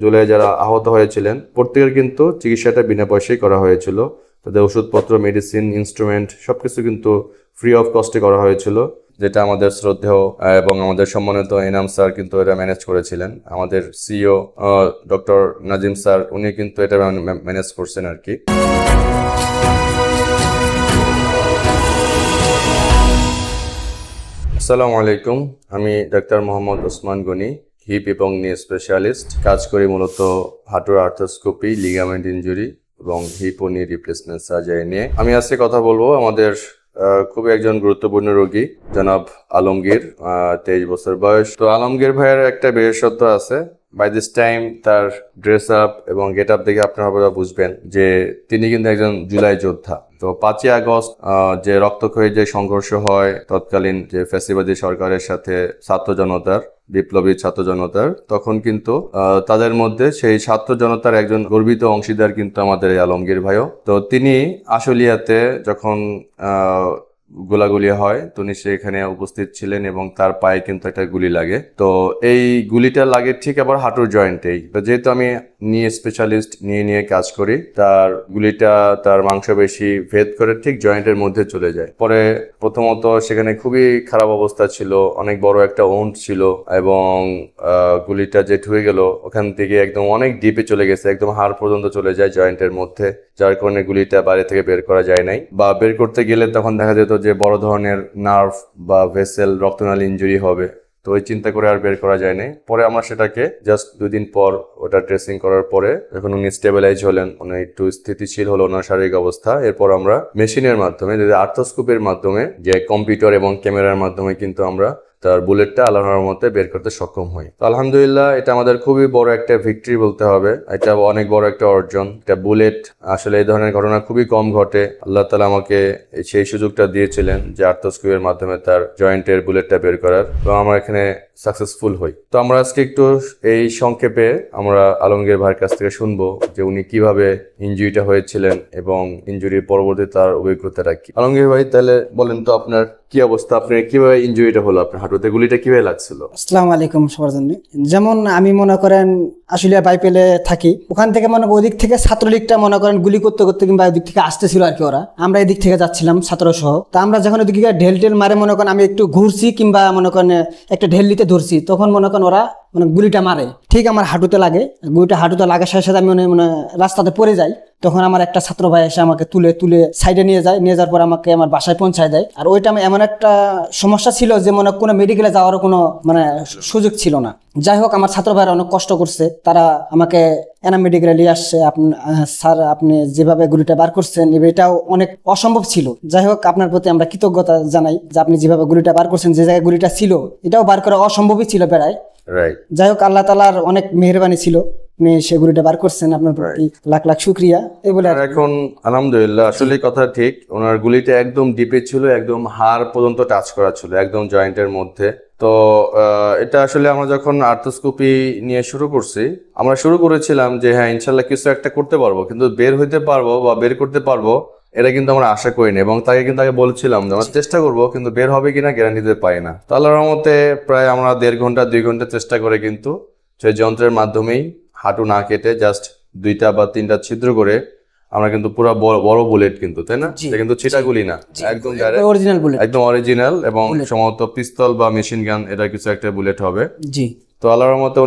জুলাই যারা আহত হয়েছিলেন প্রত্যেকের কিন্তু চিকিৎসাটা বিনা পয়সায় করা হয়েছিল। তাদের ওষুধপত্র, মেডিসিন, ইনস্ট্রুমেন্ট সবকিছু কিন্তু ফ্রি অফ কস্টে করা হয়েছিল, যেটা আমাদের শ্রদ্ধেয় এবং আমাদের সম্মানিত এনাম স্যার কিন্তু এটা ম্যানেজ করেছিলেন। আমাদের সিইও ডক্টর নাজিম স্যার উনি কিন্তু এটা ম্যানেজ করছেন আর কি। আসসালামু আলাইকুম, আমি ডাক্তার মোহাম্মদ ওসমান গনি, হিপ এবং নি স্পেশালিস্ট। কাজ করি মূলত হাঁটুর আর্থ্রোস্কোপি, লিগামেন্ট ইনজুরি এবং হিপ ও নি রিপ্লেসমেন্ট সার্জারি নিয়ে। আমি আজকে কথা বলবো আমাদের খুবই একজন গুরুত্বপূর্ণ রোগী জনাব আলমগীর, 23 বছর বয়স। তো আলমগীর ভাইয়ের একটা বিশেষত্ব আছে। বাই দিস টাইম তার ড্রেস আপ এবং গেট আপ দেখে আপনারা বুঝবেন যে তিনি কিন্তু একজন জুলাই যোদ্ধা। তো 5ই আগস্ট যে রক্তক্ষয়ী যে সংঘর্ষ হয় তৎকালীন যে ফ্যাসিবাদী সরকারের সাথে ছাত্র জনতার, বিপ্লবী ছাত্র জনতার, তখন কিন্তু তাদের মধ্যে সেই ছাত্র জনতার একজন গর্বিত অংশীদার কিন্তু আমাদের এই আলমগীর ভাইও। তো তিনি আশুলিয়াতে যখন গোলাগুলি হয় তিনি সেখানে উপস্থিত ছিলেন এবং তার পায়ে কিন্তু একটা গুলি লাগে। তো এই গুলিটা লাগে ঠিক আবার হাঁটুর জয়েন্টেই। তো যেহেতু আমি নিয়ে স্পেশালিস্ট নিয়ে কাজ করি, তার গুলিটা তার মাংসপেশি ভেদ করে ঠিক জয়েন্টের মধ্যে চলে যায়। পরে প্রথমত সেখানে খুবই খারাপ অবস্থা ছিল, অনেক বড় একটা ওন্ড ছিল এবং গুলিটা যে ঢুকে গেল ওখান থেকে একদম অনেক ডিপে চলে গেছে, একদম হাড় পর্যন্ত চলে যায় জয়েন্টের মধ্যে, যার কারণে গুলিটা বাইরে থেকে বের করা যায় নাই, বা বের করতে গেলে তখন দেখা যেত যে বড় ধরনের নার্ভ বা ভেসেল রক্তনালী ইনজুরি হবে। তো ওই চিন্তা করে আর বের করা যায় নাই। পরে আমরা সেটাকে জাস্ট 2 দিন পর ওটা ড্রেসিং করার পরে যখন উনি স্টেবিলাইজ হলেন, উনি একটু স্থিতিশীল হলো ওনার শারীরিক অবস্থা, এরপর আমরা মেশিনের মাধ্যমে, আর্থ্রোস্কোপের মাধ্যমে, যে কম্পিউটার এবং ক্যামেরার মাধ্যমে কিন্তু আমরা তার বুলেটটা আল্লাহর রহমতে বের করতে সক্ষম হই। তো আলহামদুলিল্লাহ এটা আমাদের খুবই বড় একটা ভিক্টরি বলতে হবে, এটা অনেক বড় একটা অর্জন। এটা বুলেট আসলে এই ধরনের ঘটনা খুবই কম ঘটে। আল্লাহ তাআলা আমাকে সেই সুযোগটা দিয়েছিলেন যে আর্থ্রোস্কোপের মাধ্যমে তার জয়েন্টের বুলেটটা বের করার, তো আমরা এখানে সাকসেসফুল হই। তো আমরা আজকে একটু এই সংক্ষেপে আমরা আলমগীর ভাইয়ের কাছ থেকে শুনবো যে উনি কিভাবে ইনজুরিটা হয়েছিলেন এবং ইনজুরির পরবর্তী তার অভিজ্ঞতাটা কি। আলমগীর ভাই তাহলে বলেন তো আপনার কি অবস্থা, আপনার কিভাবে ইনজুরিটা হলো, আপনার হাঁটুতে গুলিটা কিভাবে লাগছিল? আসসালামু আলাইকুম সবার জন্য। যেমন আমি মনে করেন আশুলিয়া বাইপেলে থাকি, ওখান থেকে মনে ওদিক থেকে ছাত্রলীগটা মনে করেন গুলি করতে করতে কিংবা ওদিক থেকে আসতেছিল আর কি, ওরা আমরা এদিক থেকে যাচ্ছিলাম ছাত্র সহ। তা আমরা যখন ওদিকে ঢেল টেল মারে মনে করেন আমি একটু ঘুরছি কিংবা মনে করেন একটা ঢেল নিতে ধরছি, তখন মনে করেন ওরা মানে গুলিটা মারে ঠিক আমার হাঁটুতে লাগে। গুলিটা হাঁটুতে লাগার সাথে সাথে আমি মানে রাস্তাতে পড়ে যাই। তখন আমার একটা ছাত্র ভাই এসে আমাকে তুলে সাইডে নিয়ে যাওয়ার পর আমাকে আমার বাসায় পৌঁছায় দেয়। আর ওইটা আমি এমন একটা সমস্যা ছিল যে মনে কোনো মেডিকেলে যাওয়ারও কোনো মানে সুযোগ ছিল না। যাই হোক আমার ছাত্র ভাইরা অনেক কষ্ট করছে, তারা আমাকে এনাম মেডিকেলে নিয়ে আসছে। স্যার আপনি যেভাবে গুলিটা বার করছেন এটাও অনেক অসম্ভব ছিল। যাই হোক আপনার প্রতি আমরা কৃতজ্ঞতা জানাই যে আপনি যেভাবে গুলিটা বার করছেন, যে জায়গায় গুলিটা ছিল এটাও বার করা অসম্ভবই ছিল প্রায়। যাই হোক আল্লাহ তাআলার অনেক মেহেরবানি ছিল, আপনি সেগুলিটা বার করছেন, আপনার প্রতি লাখ লাখ শুকরিয়া। এই বলে এখন আলহামদুলিল্লাহ আসলে কথা ঠিক, ওনার গুলিটা একদম ডিপে ছিল, একদম হাড় পর্যন্ত টাচ করা ছিল, একদম জয়েন্টের মধ্যে। তো এটা আসলে আমরা যখন আর্থ্রোস্কোপি নিয়ে শুরু করেছিলাম যে হ্যাঁ ইনশাল্লাহ কিছু একটা করতে পারবো, কিন্তু বের হইতে পারবো বা বের করতে পারবো এটা কিন্তু আমরা আশা করিনি, এবং তাকে কিন্তু আগে বলছিলাম যে আমরা চেষ্টা করবো, কিন্তু বের হবে কিনা গ্যারান্টি দিতে পারি না। তো আল্লাহর রহমতে প্রায় আমরা 1.5 ঘন্টা 2 ঘন্টা চেষ্টা করে কিন্তু সেই যন্ত্রের মাধ্যমেই হাঁটু না কেটে জাস্ট 2টা বা 3টা ছিদ্র করে আমরা কিন্তু পুরো বড় বুলেট কিন্তু, তাই না, এটা কিন্তু ছিটা গুলি না, একদম অরিজিনাল বুলেট, একদম অরিজিনাল এবং সম্ভবত পিস্তল বা মেশিন গান এটা কিছু একটা বুলেট হবে। জি। তো আল্লাহর রহমতে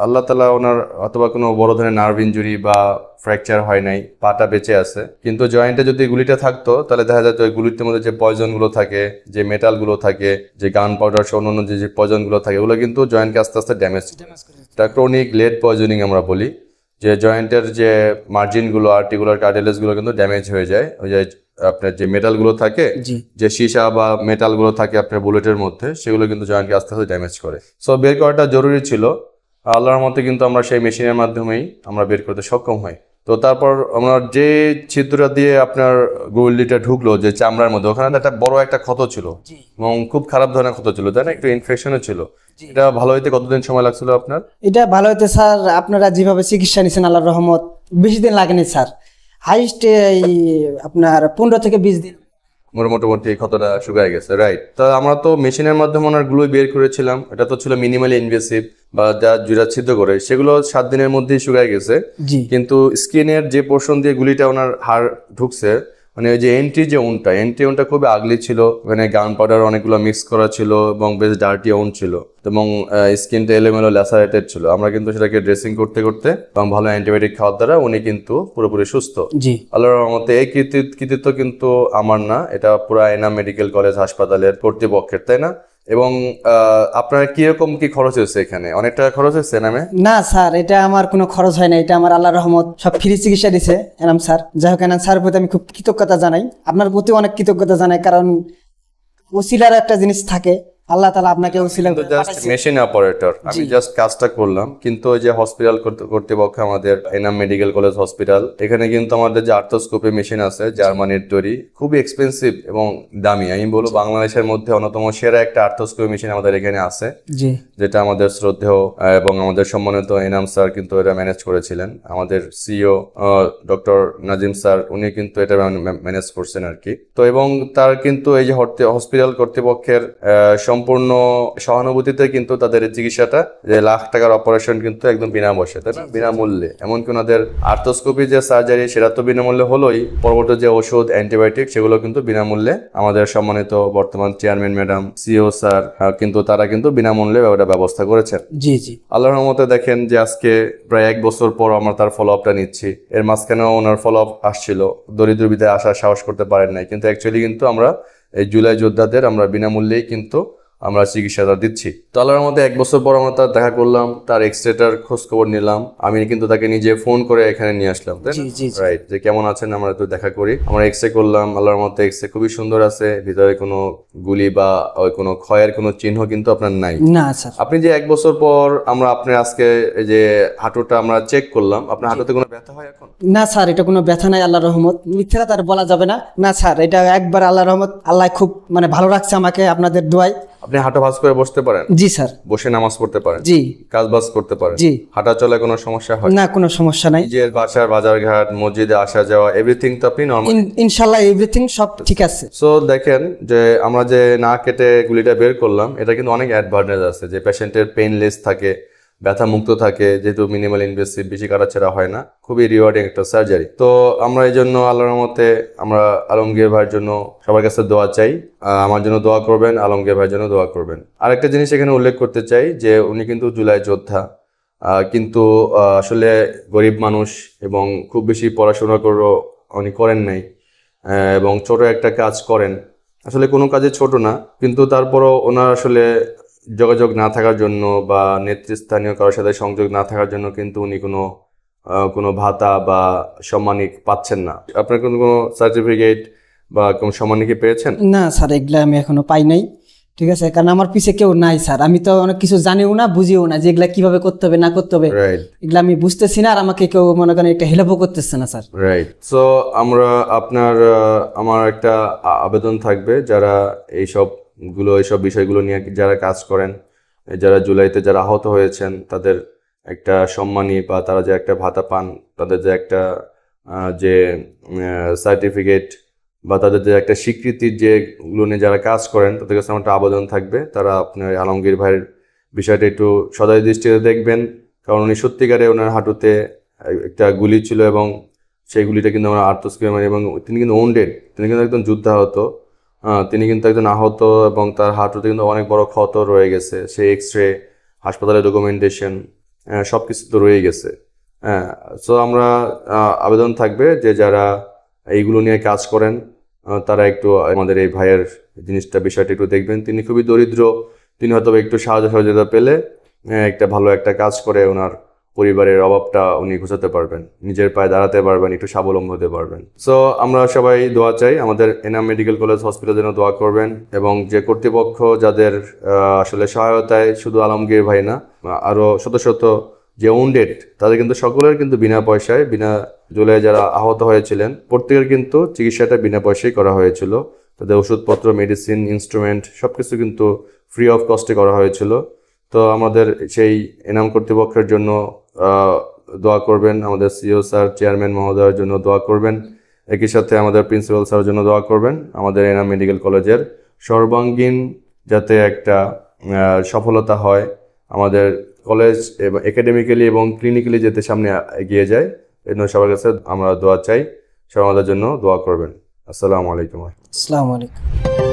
আল্লাহ তাআলা ওনার অথবা কোনো বড় ধরনের নার্ভ ইনজুরি বা ফ্র্যাকচার হয় নাই, পাটা বেঁচে আছে। কিন্তু জয়েন্টে যদি গুলিটা থাকতো তাহলে দেখা যেত ওই গুলির মধ্যে যে পয়জন গুলো থাকে, যে মেটাল গুলো থাকে, যে গান পাউডার সহ অন্যান্য যে পয়জন গুলো থাকে, ওগুলো কিন্তু জয়েন্টকে আস্তে আস্তে ড্যামেজ করে। এটা ক্রনিক লেড পয়জনিং আমরা বলি, যে জয়েন্টের যে মার্জিনগুলো, আর্টিকুলার কার্টিলেজগুলো কিন্তু ড্যামেজ হয়ে যায়। ওই যে আপনার যে মেটালগুলো থাকে, যে সীসা বা মেটালগুলো থাকে আপনার বুলেটের মধ্যে, সেগুলো কিন্তু জয়েন্টকে আস্তে আস্তে ড্যামেজ করে। সো বের করাটা জরুরি ছিল। আল্লাহর মতে কিন্তু আমরা সেই মেশিনের মাধ্যমেই আমরা বের করতে সক্ষম হই। তো তারপর আমরা যে ছিদ্রটা দিয়ে আপনার গুলিটা ঢুকলো যে চামড়ার মধ্যে, ওখানে একটা বড় একটা ক্ষত ছিল এবং খুব খারাপ ধরনের ক্ষত ছিল, তাই না, একটু ইনফেকশনও ছিল। এটা ভালো হইতে কতদিন সময় লাগছিল আপনার? এটা ভালো হইতে স্যার আপনারা যেভাবে চিকিৎসা নিয়েছেন আল্লাহর রহমত বেশি দিন লাগেনি স্যার, হাইস্ট আপনার 15 থেকে 20 দিন। মোটামুটি ক্ষতটা শুকায় গেছে, রাইট। তো আমরা তো মেশিনের মাধ্যমে ওনার গ্লু বের করেছিলাম, এটা তো ছিল মিনিমালি ইনভেসিভ বা যা জুড়া ছিদ্র করে, সেগুলো 7 দিনের মধ্যেই শুকায় গেছে। জি কিন্তু স্কিনের যে পোর্শন দিয়ে গুলিটা ওনার হাড় ঢুকছে, মানে ওই যে এন্ট্রি উনটা খুবই আগলি ছিল, মানে গান পাউডার অনেকগুলো মিক্স করা ছিল এবং বেশ ডার্টি উন ছিল এবং স্কিনটা এলোমেলো ল্যাসারেটেড ছিল। আমরা কিন্তু সেটাকে ড্রেসিং করতে করতে এবং ভালো অ্যান্টিবায়োটিক খাওয়ার দ্বারা উনি কিন্তু পুরোপুরি সুস্থ। জি আল্লাহর রহমতে এই কৃতিত্ব কিন্তু আমার না, এটা পুরো এনাম মেডিকেল কলেজ হাসপাতালের কর্তৃপক্ষের, তাই না? এবং আপনার কিরকম কি খরচ হয়েছে এখানে? অনেক টাকা খরচ হয়েছে এনামে? না স্যার, এটা আমার কোনো খরচ হয় না, এটা আমার আল্লাহর রহমত, সব ফ্রি চিকিৎসা দিছে এনাম স্যার। যাই হোক, এনাম স্যারের প্রতি আমি খুব কৃতজ্ঞতা জানাই, আপনার প্রতি অনেক কৃতজ্ঞতা জানাই, কারণ ওসিলার একটা জিনিস থাকে, আল্লাহ তাআলা আপনাকে ওসিলা জাস্ট মেশিন অপারেটর, আমি জাস্ট কাজটা করলাম। কিন্তু ওই যে হসপিটাল কর্তৃপক্ষ, আমাদের এনাম মেডিকেল কলেজ হসপিটাল, এখানে কিন্তু আমাদের যে আর্থোস্কোপি মেশিন আছে জার্মানির তৈরি, খুবই এক্সপেন্সিভ এবং দামি। আমি বলবো বাংলাদেশের মধ্যে অন্যতম সেরা একটা আর্থোস্কোপি মেশিন আমাদের এখানে আছে, জি যেটা আমাদের শ্রদ্ধেয় এবং আমাদের সম্মানিত এনাম স্যার কিন্তু এটা ম্যানেজ করেছিলেন। আমাদের সিইও ডক্টর নাজিম স্যার, উনি কিন্তু এটা ম্যানেজ করছেন আর কি। তো এবং তার কিন্তু এই যে হসপিটাল কর্তৃপক্ষের সম্পূর্ণ সহানুভূতিতে কিন্তু তাদের চিকিৎসাটা, যে লাখ টাকার অপারেশন কিন্তু একদম বিনামূল্যে, তাই না? বিনামূল্যে। এমনকি ওনাদের আর্থোস্কোপি যে সার্জারি, সেটা তো বিনামূল্যে হলোই, পরবর্তী যে ওষুধ অ্যান্টিবায়োটিক সেগুলো কিন্তু বিনামূল্যে আমাদের সম্মানিত বর্তমান চেয়ারম্যান ম্যাডাম, সিইও স্যার কিন্তু তারা কিন্তু বিনামূল্যে ওটা ব্যবস্থা করেছেন। জি জি আল্লাহর রহমতে দেখেন যে আজকে প্রায় 1 বছর পর আমরা তার ফলো আপটা নিচ্ছি। এর মাঝখানেও ওনার ফলো আপ আসছিল, দরিদ্র বিদায় আসার সাহস করতে পারেন নাই, কিন্তু অ্যাকচুয়ালি কিন্তু আমরা এই জুলাই যোদ্ধাদের আমরা বিনামূল্যেই কিন্তু আমরা চিকিৎসাটা দিচ্ছি। তো আল্লাহর মধ্যে 1 বছর পর আমরা তার দেখা করলাম, তার এক্সরেটার খোঁজ খবর নিলাম, আমি কিন্তু তাকে নিজে ফোন করে এখানে নিয়ে আসলাম, তাই জি না? জি রাইট, যে কেমন আছেন, আমরা একটু দেখা করি। আমরা এক্সরে করলাম, আল্লাহর মধ্যে এক্সরে খুবই সুন্দর আছে, ভিতরে কোনো গুলি বা ওই কোনো ক্ষয়ের কোনো চিহ্ন কিন্তু আপনার নাই। না স্যার। আপনি যে 1 বছর পর আমরা আপনার আজকে এই যে হাঁটুটা আমরা চেক করলাম, আপনার হাঁটুতে কোনো ব্যথা হয় এখন? না স্যার, এটা কোনো ব্যথা নাই, আল্লাহর রহমত, মিথ্যা তার বলা যাবে না। না স্যার, এটা একবার আল্লাহর রহমত, আল্লাহ খুব মানে ভালো রাখছে আমাকে আপনাদের দোয়ায়। আপনি হাঁটা ভাঁজ করে বসতে পারেন? জি স্যার। বসে নামাজ পড়তে পারেন? জি। কাজ বাজ করতে পারেন? জি। হাঁটা চলায় কোনো সমস্যা হয়? না, কোনো সমস্যা নাই। নিজের বাসার বাজারঘাট, মসজিদে আসা যাওয়া, এভরিথিং তো আপনি নরমাল? ইনশাল্লাহ এভরিথিং সব ঠিক আছে। সো দেখেন যে আমরা যে না কেটে গুলিটা বের করলাম, এটা কিন্তু অনেক অ্যাডভান্টেজ আছে, যে পেশেন্টের পেইনলেস থাকে, ব্যথা মুক্ত থাকে, যেহেতু মিনিমাল ইনভেসিভ, বেশি কাটাছেড়া হয় না, খুবই রিওয়ার্ডিং একটা সার্জারি। তো আমরা এই জন্য আল্লাহর মতে আমরা আলমগীর ভাইয়ের জন্য সবার কাছে দোয়া চাই, আমার জন্য দোয়া করবেন, আলমগীর ভাইয়ের জন্য দোয়া করবেন। আরেকটা জিনিস এখানে উল্লেখ করতে চাই যে উনি কিন্তু জুলাই যোদ্ধা, কিন্তু আসলে গরিব মানুষ এবং খুব বেশি পড়াশোনা উনি করেন নাই, এবং ছোট একটা কাজ করেন, আসলে কোনো কাজে ছোট না, কিন্তু তারপরও ওনার আসলে যোগাযোগ না থাকার জন্য বা নেতৃস্থানীয় কারোর সাথে সংযোগ না থাকার জন্য কিন্তু উনি কোনো ভাতা বা সম্মানিক পাচ্ছেন না। আপনার কোনো সার্টিফিকেট বা কোনো সম্মানিক পেয়েছেন? না স্যার, এগুলা আমি এখনো পাই নাই, ঠিক আছে, কারণ আমার পিছে কেউ নাই স্যার, আমি তো অনেক কিছু জানিও না, বুঝিও না যে এগুলা কিভাবে করতে হবে না করতে হবে, রাইট, এগুলা আমি বুঝতেছি না, আর আমাকে কেউ মনে করেন একটা হেল্পও করতেছে না স্যার। রাইট। সো আমার একটা আবেদন থাকবে, যারা এইসব বিষয়গুলো নিয়ে যারা কাজ করেন, যারা জুলাইতে যারা আহত হয়েছেন, তাদের একটা সম্মানী বা তারা যে একটা ভাতা পান, তাদের যে একটা যে সার্টিফিকেট বা তাদের যে একটা স্বীকৃতির যেগুলো নিয়ে যারা কাজ করেন, তাদের কাছে আমার একটা আবেদন থাকবে, তারা আপনার আলমগীর ভাইয়ের বিষয়টা একটু সদয় দৃষ্টিতে দেখবেন, কারণ উনি সত্যিকারে ওনার হাঁটুতে একটা গুলি ছিল এবং সেই গুলিটা কিন্তু আমরা আর্থোস্কোপি এবং তিনি কিন্তু ওন্ডেড, তিনি কিন্তু একদম যুদ্ধাহত, তিনি কিন্তু একজন আহত এবং তার হাঁটুতে কিন্তু অনেক বড় ক্ষত রয়ে গেছে, সেই এক্সরে, হাসপাতালের ডকুমেন্টেশন সব কিছু তো রয়ে গেছে। হ্যাঁ, সো আমরা আবেদন থাকবে যে যারা এইগুলো নিয়ে কাজ করেন, তারা একটু আমাদের এই ভাইয়ের বিষয়টা একটু দেখবেন। তিনি খুবই দরিদ্র, তিনি হয়তো একটু সাহায্য সহযোগিতা পেলে একটা ভালো একটা কাজ করে ওনার পরিবারের অভাবটা উনি ঘোচাতে পারবেন, নিজের পায়ে দাঁড়াতে পারবেন, একটু স্বাবলম্বী হতে পারবেন। সো আমরা সবাই দোয়া চাই, আমাদের এনাম মেডিকেল কলেজ হসপিটালের জন্য দোয়া করবেন, এবং যে কর্তৃপক্ষ যাদের আসলে সহায়তায় শুধু আলমগীর ভাই না, আরও শত শত যে উন্ডেড, তাদের কিন্তু সকলের কিন্তু বিনা পয়সায়, বিনা জুলাই যারা আহত হয়েছিলেন প্রত্যেকের কিন্তু চিকিৎসাটা বিনা পয়সায় করা হয়েছিল, তাদের ওষুধপত্র, মেডিসিন, ইনস্ট্রুমেন্ট সবকিছু কিন্তু ফ্রি অফ কস্টে করা হয়েছিল। তো আমাদের সেই এনাম কর্তৃপক্ষের জন্য দোয়া করবেন, আমাদের সিইও স্যার, চেয়ারম্যান মহোদয়ের জন্য দোয়া করবেন, একই সাথে আমাদের প্রিন্সিপাল স্যারের জন্য দোয়া করবেন। আমাদের এনাম মেডিকেল কলেজের সর্বাঙ্গীন যাতে একটা সফলতা হয়, আমাদের কলেজ এবং একাডেমিক্যালি এবং ক্লিনিক্যালি যাতে সামনে এগিয়ে যায়, এই জন্য সবার কাছে আমরা দোয়া চাই। সবাই আমাদের জন্য দোয়া করবেন। আসসালামু আলাইকুম। আসসালামু আলাইকুম।